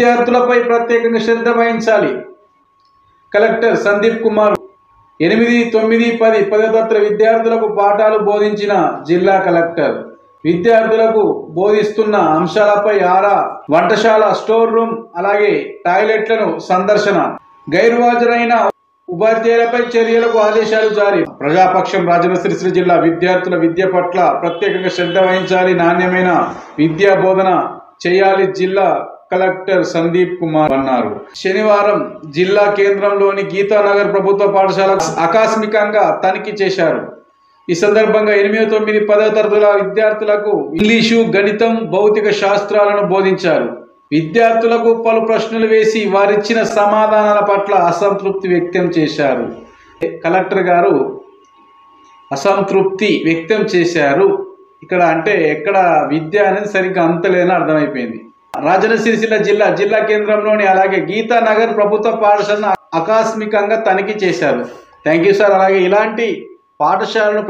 విద్యార్థులపై ప్రత్యేకంగా శ్రద్ధ వహించాలి. కలెక్టర్ సందీప్ కుమార్ 8, 9, 10 10వ తరగతి విద్యార్థులకు పాఠాలు బోధించిన జిల్లా కలెక్టర్ విద్యార్థులకు బోధిస్తున్న అంశాలపై ఆరా, వంటశాల, స్టోర్ రూమ్, అలాగే టాయిలెట్లను సందర్శన, గైర్హాజరైన ఉపాధ్యాయులపై చర్యలకు ఆదేశాలు జారీ. ప్రజాపక్షం రాజన్న సిరిసిల్ల జిల్లా విద్యార్థుల విద్య పట్ల ప్రత్యేకంగా శ్రద్ధ వహించాలి, నాణ్యమైన విద్యా బోధన చేయాలి జిల్లా కలెక్టర్ సందీప్ కుమార్ అన్నారు. శనివారం జిల్లా కేంద్రంలోని గీతానగర్ ప్రభుత్వ పాఠశాల ఆకస్మికంగా తనిఖీ చేశారు. ఈ సందర్భంగా 8, 9, 10వ తరగతుల విద్యార్థులకు ఇంగ్లీషు, గణితం, భౌతిక శాస్త్రాలను బోధించారు. విద్యార్థులకు పలు ప్రశ్నలు వేసి వారిచ్చిన సమాధానాల పట్ల అసంతృప్తి వ్యక్తం చేశారు. కలెక్టర్ గారు అసంతృప్తి వ్యక్తం చేశారు. ఇక్కడ అంటే ఎక్కడ విద్య అనేది సరిగ్గా అంతలేదని అర్థమైపోయింది. రాజన్న సిరిసిల్ల జిల్లా కేంద్రంలోని అలాగే గీతానగర్ ప్రభుత్వ పాఠశాలను ఆకస్మికంగా తనిఖీ చేశారు. Thank you sir. అలాగే ఇలాంటి పాఠశాలను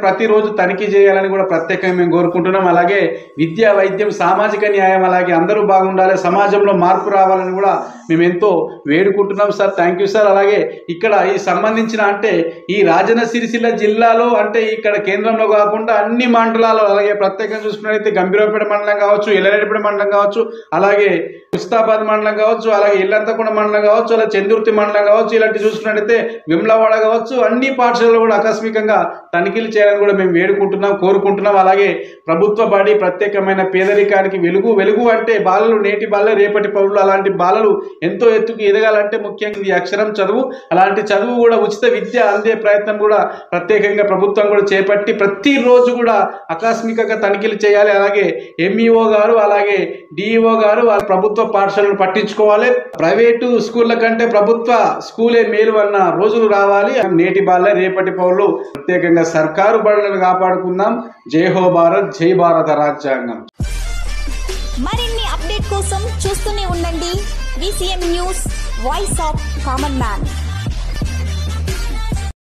ప్రతిరోజు తనిఖీ చేయాలని కూడా ప్రత్యేకంగా మేము కోరుకుంటున్నాం. అలాగే విద్య, వైద్యం, సామాజిక న్యాయం, అలాగే అందరూ బాగుండాలి, సమాజంలో మార్పు రావాలని కూడా మేము ఎంతో వేడుకుంటున్నాం సార్. Thank you sir. అలాగే ఇక్కడ ఈ సంబంధించిన అంటే ఈ రాజన్న సిరిసిల్ల జిల్లాలో అంటే ఇక్కడ కేంద్రంలో కాకుండా అన్ని మండలాలు, అలాగే ప్రత్యేకంగా చూసుకున్నట్లయితే గంభీరపేట మండలం కావచ్చు, ఎల్లారెడ్డిపేట మండలం కావచ్చు, అలాగే ముస్తాబాద్ మండలం కావచ్చు, అలాగే ఇల్లంతకుంట మండలం కావచ్చు, అలాగే చందుర్తి మండలం కావచ్చు, ఇలాంటి చూసుకున్నట్లయితే విమ్లవాడ కావచ్చు, అన్ని పాఠశాలలు కూడా ఆకస్మికంగా తనిఖీలు చేయాలని కూడా మేము వేడుకుంటున్నాం, కోరుకుంటున్నాం. అలాగే ప్రభుత్వ బడి ప్రత్యేకమైన పేదరికానికి వెలుగు అంటే బాలలు నేటి బాలలే రేపటి పౌరులు. అలాంటి బాలలు ఎంతో ఎత్తుకు ఎదగాలంటే ముఖ్యంగా ఈ అక్షరం చదువు, అలాంటి చదువు కూడా ఉచిత విద్య అందే ప్రయత్నం కూడా ప్రత్యేకంగా ప్రభుత్వం కూడా చేపట్టి ప్రతిరోజు కూడా ఆకస్మికంగా తనిఖీలు చేయాలి. అలాగే ఎంఈఓ గారు, అలాగే డిఈఓ గారు ప్రభుత్వ పాఠశాలను పట్టించుకోవాలి. ప్రైవేటు స్కూళ్ళ కంటే ప్రభుత్వ స్కూలే మేలు అన్న రోజులు రావాలి. నేటి బాలలే రేపటి పౌరులు. ప్రత్యేకంగా సర్కారు బడులను కాపాడుకుందాం. జై హో భారత్, జై భారత రాజ్యాంగం. మరిన్ని అప్డేట్ కోసం చూస్తూనే ఉండండి VCM news, voice of common man.